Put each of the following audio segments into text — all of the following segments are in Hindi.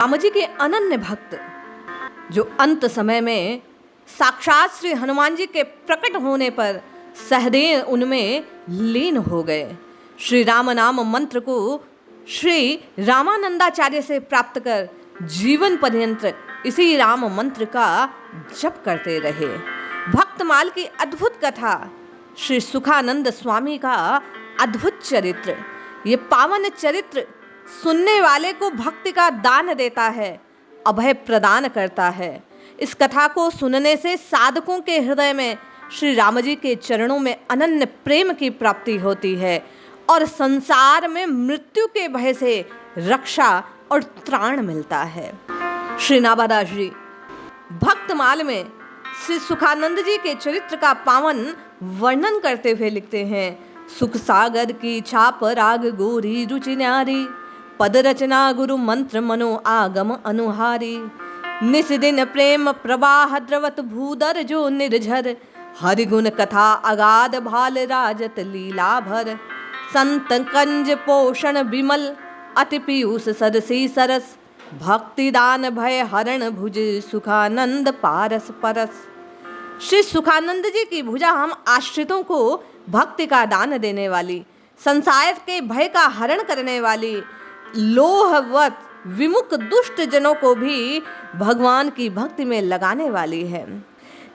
राम जी के अनन्य भक्त जो अंत समय में साक्षात श्री हनुमान जी के प्रकट होने पर सहदेव उनमें लीन हो गए। श्री राम नाम मंत्र को श्री रामानंदाचार्य से प्राप्त कर जीवन पर्यंत इसी राम मंत्र का जप करते रहे। भक्तमाल की अद्भुत कथा, श्री सुखानंद स्वामी का अद्भुत चरित्र, ये पावन चरित्र सुनने वाले को भक्ति का दान देता है, अभय प्रदान करता है। इस कथा को सुनने से साधकों के हृदय में श्री राम जी के चरणों में अनन्य प्रेम की प्राप्ति होती है और संसार में मृत्यु के भय से रक्षा और त्राण मिलता है। श्री नाभादास जी भक्तमाल में श्री सुखानंद जी के चरित्र का पावन वर्णन करते हुए लिखते हैं। सुख सागर की छाप राग गोरी रुचि न्यारी, पद रचना गुरु मंत्र मनो आगम अनुहारी। निस दिन प्रेम प्रवाह द्रवत भूदर जो निर्झर, हरिगुण कथा अगाध भाल राजत लीला भर। संत कंज पोषण विमल अति पीयूष सरसी सरस, भक्ति दान भय हरण भुज सुखानंद पारस परस। श्री सुखानंद जी की भुजा हम आश्रितों को भक्ति का दान देने वाली, संसार के भय का हरण करने वाली, लोहवत विमुख दुष्ट जनों को भी भगवान की भक्ति में लगाने वाली है।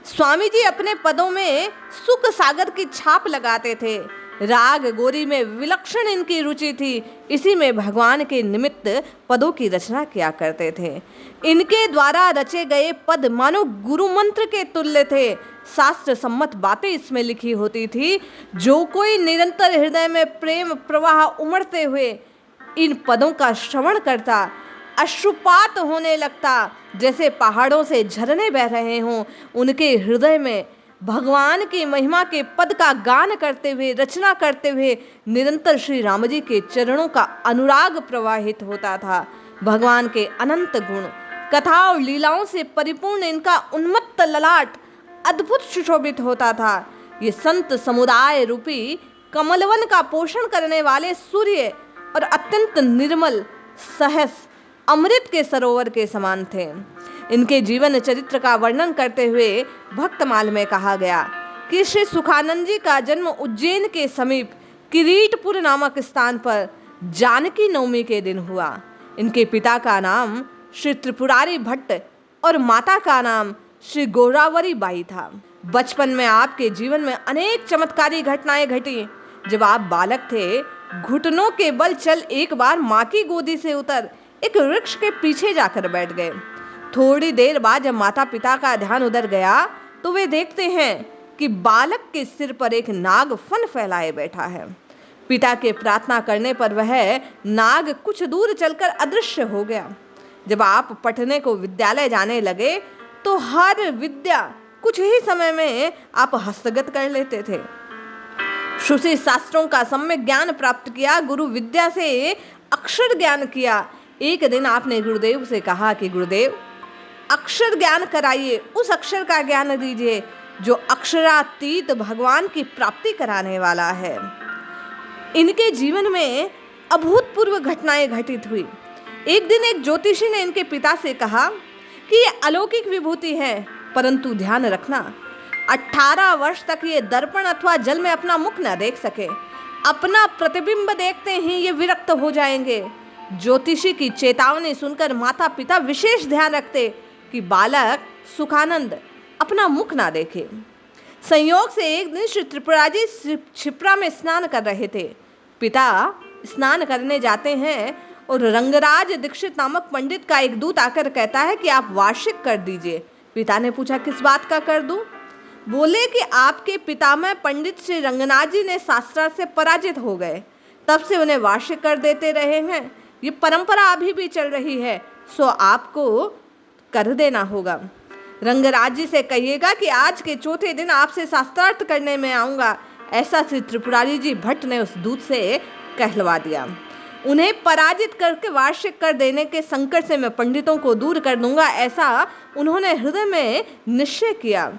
स्वामी जी अपने पदों में सुख सागर की छाप लगाते थे। राग गोरी में विलक्षण इनकी रुचि थी, इसी में भगवान के निमित्त पदों की रचना किया करते थे। इनके द्वारा रचे गए पद मानो गुरु मंत्र के तुल्य थे। शास्त्र सम्मत बातें इसमें लिखी होती थी। जो कोई निरंतर हृदय में प्रेम प्रवाह उमड़ते हुए इन पदों का श्रवण करता, अश्रुपात होने लगता, जैसे पहाड़ों से झरने बह रहे हों। उनके हृदय में भगवान की महिमा के पद का गान करते हुए, रचना करते हुए निरंतर श्री राम जी के चरणों का अनुराग प्रवाहित होता था। भगवान के अनंत गुण, कथा और लीलाओं से परिपूर्ण इनका उन्मत्त ललाट अद्भुत सुशोभित होता था। ये संत समुदाय रूपी कमलवन का पोषण करने वाले सूर्य और अत्यंत निर्मल सहस अमृत के सरोवर के समान थे। इनके जीवन चरित्र का वर्णन करते हुए भक्तमाल में कहा गया कि श्री सुखानंद जी का जन्म उज्जैन के समीप किरीटपुर नामक स्थान पर जानकी नवमी के दिन हुआ। इनके पिता का नाम श्री त्रिपुरारी भट्ट और माता का नाम श्री गोरावरी बाई था। बचपन में आपके जीवन में अनेक चमत्कारी घटनाएं घटी। जब आप बालक थे, घुटनों के बल चल एक बार माँ की गोदी से उतर एक वृक्ष के पीछे जाकर बैठ गए। थोड़ी देर बाद जब माता पिता का ध्यान उधर गया तो वे देखते हैं कि बालक के सिर पर एक नाग फन फैलाए बैठा है। पिता के प्रार्थना करने पर वह नाग कुछ दूर चलकर अदृश्य हो गया। जब आप पढ़ने को विद्यालय जाने लगे तो हर विद्या कुछ ही समय में आप हस्तगत कर लेते थे। श्रुति शास्त्रों का सम्यक ज्ञान प्राप्त किया, गुरु विद्या से अक्षर ज्ञान किया। एक दिन आपने गुरुदेव से कहा कि गुरुदेव, अक्षर ज्ञान कराइए, उस अक्षर का ज्ञान दीजिए जो अक्षरातीत भगवान की प्राप्ति कराने वाला है। इनके जीवन में अभूतपूर्व घटनाएं घटित हुई। एक दिन एक ज्योतिषी ने इनके पिता से कहा कि ये अलौकिक विभूति है, परंतु ध्यान रखना 18 वर्ष तक ये दर्पण अथवा जल में अपना मुख न देख सके। अपना प्रतिबिंब देखते ही ये विरक्त हो जाएंगे। ज्योतिषी की चेतावनी सुनकर माता पिता विशेष ध्यान रखते कि बालक सुखानंद अपना मुख ना देखे। संयोग से एक दिन श्री त्रिपुरारी क्षिप्रा में स्नान कर रहे थे। पिता स्नान करने जाते हैं और रंगराज दीक्षित नामक पंडित का एक दूत आकर कहता है कि आप वार्षिक कर दीजिए। पिता ने पूछा, किस बात का कर दूं? बोले कि आपके पितामह पंडित श्री रंगनाथ जी ने शास्त्रार्थ से पराजित हो गए, तब से उन्हें वार्षिक कर देते रहे हैं। ये परंपरा अभी भी चल रही है, सो आपको कर देना होगा। रंगराज जी से कहिएगा कि आज के चौथे दिन आपसे शास्त्रार्थ करने में आऊँगा। ऐसा श्री त्रिपुरारी जी भट्ट ने उस दूत से कहलवा दिया। उन्हें पराजित करके वार्षिक कर देने के संकट से मैं पंडितों को दूर कर दूंगा, ऐसा उन्होंने हृदय में निश्चय किया।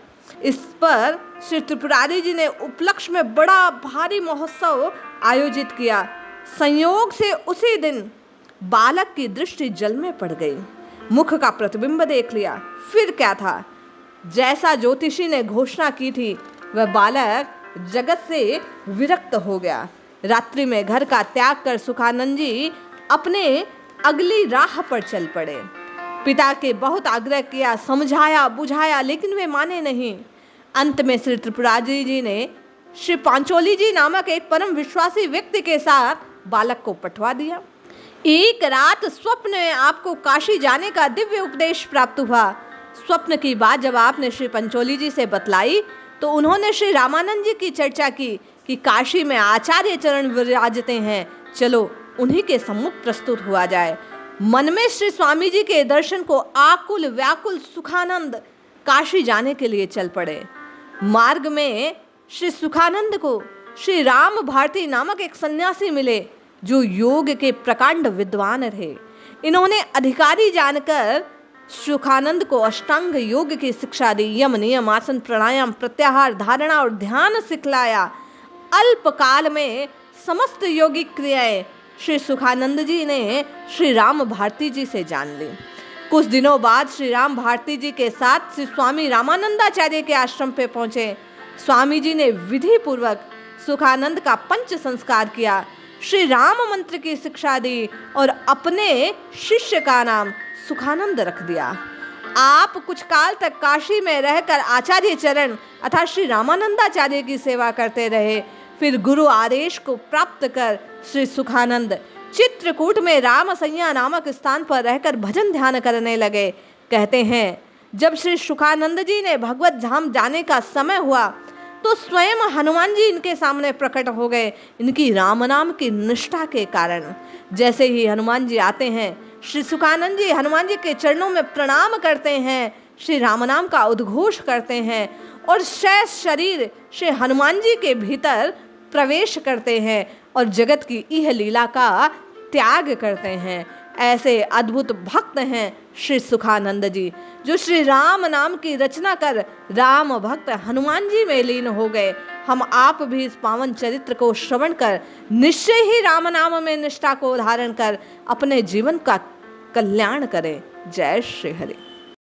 इस पर श्री त्रिपुरारी जी ने उपलक्ष्य में बड़ा भारी महोत्सव आयोजित किया। संयोग से उसी दिन बालक की दृष्टि जल में पड़ गई। मुख का प्रतिबिंब देख लिया। फिर क्या था, जैसा ज्योतिषी ने घोषणा की थी, वह बालक जगत से विरक्त हो गया। रात्रि में घर का त्याग कर सुखानंद जी अपने अगली राह पर चल पड़े। पिता के बहुत आग्रह किया, समझाया बुझाया, लेकिन वे माने नहीं। अंत में श्री त्रिपुरारी जी ने श्री पांचोली जी नामक एक परम विश्वासी व्यक्ति के साथ बालक को पठवा दिया। एक रात स्वप्न में आपको काशी जाने का दिव्य उपदेश प्राप्त हुआ। स्वप्न की बात जब आपने श्री पंचोली जी से बतलाई तो उन्होंने श्री रामानंद जी की चर्चा की कि काशी में आचार्य चरण विराजते हैं, चलो उन्हीं के सम्मुख प्रस्तुत हुआ जाए। मन में श्री स्वामी जी के दर्शन को आकुल व्याकुल सुखानंद काशी जाने के लिए चल पड़े। मार्ग में श्री सुखानंद को श्री राम भारती नामक एक सन्यासी मिले जो योग के प्रकांड विद्वान रहे। इन्होंने अधिकारी जानकर सुखानंद को अष्टांग योग की शिक्षा दी, यम नियम आसन प्राणायाम प्रत्याहार धारणा और ध्यान सिखलाया। अल्पकाल में समस्त योगिक क्रियाएं श्री सुखानंद जी ने श्री राम भारती जी से जान ली। कुछ दिनों बाद श्री राम भारती जी के साथ श्री स्वामी रामानंदाचार्य के आश्रम पे पहुंचे। स्वामी जी ने विधि पूर्वक सुखानंद का पंच संस्कार किया, श्री राम मंत्र की शिक्षा दी और अपने शिष्य का नाम सुखानंद रख दिया। आप कुछ काल तक काशी में रहकर आचार्य चरण अर्थात श्री रामानंदाचार्य की सेवा करते रहे। फिर गुरु आदेश को प्राप्त कर श्री सुखानंद चित्रकूट में रामसैया नामक स्थान पर रहकर भजन ध्यान करने लगे। कहते हैं जब श्री सुखानंद जी ने भगवत धाम जाने का समय हुआ तो स्वयं हनुमान जी इनके सामने प्रकट हो गए, इनकी राम नाम की निष्ठा के कारण। जैसे ही हनुमान जी आते हैं, श्री सुखानंद जी हनुमान जी के चरणों में प्रणाम करते हैं, श्री राम नाम का उद्घोष करते हैं और शेष शरीर श्री हनुमान जी के भीतर प्रवेश करते हैं और जगत की इह लीला का त्याग करते हैं। ऐसे अद्भुत भक्त हैं श्री सुखानंद जी, जो श्री राम नाम की रचना कर राम भक्त हनुमान जी में लीन हो गए। हम आप भी इस पावन चरित्र को श्रवण कर निश्चय ही राम नाम में निष्ठा को धारण कर अपने जीवन का कल्याण करें। जय श्री हरि।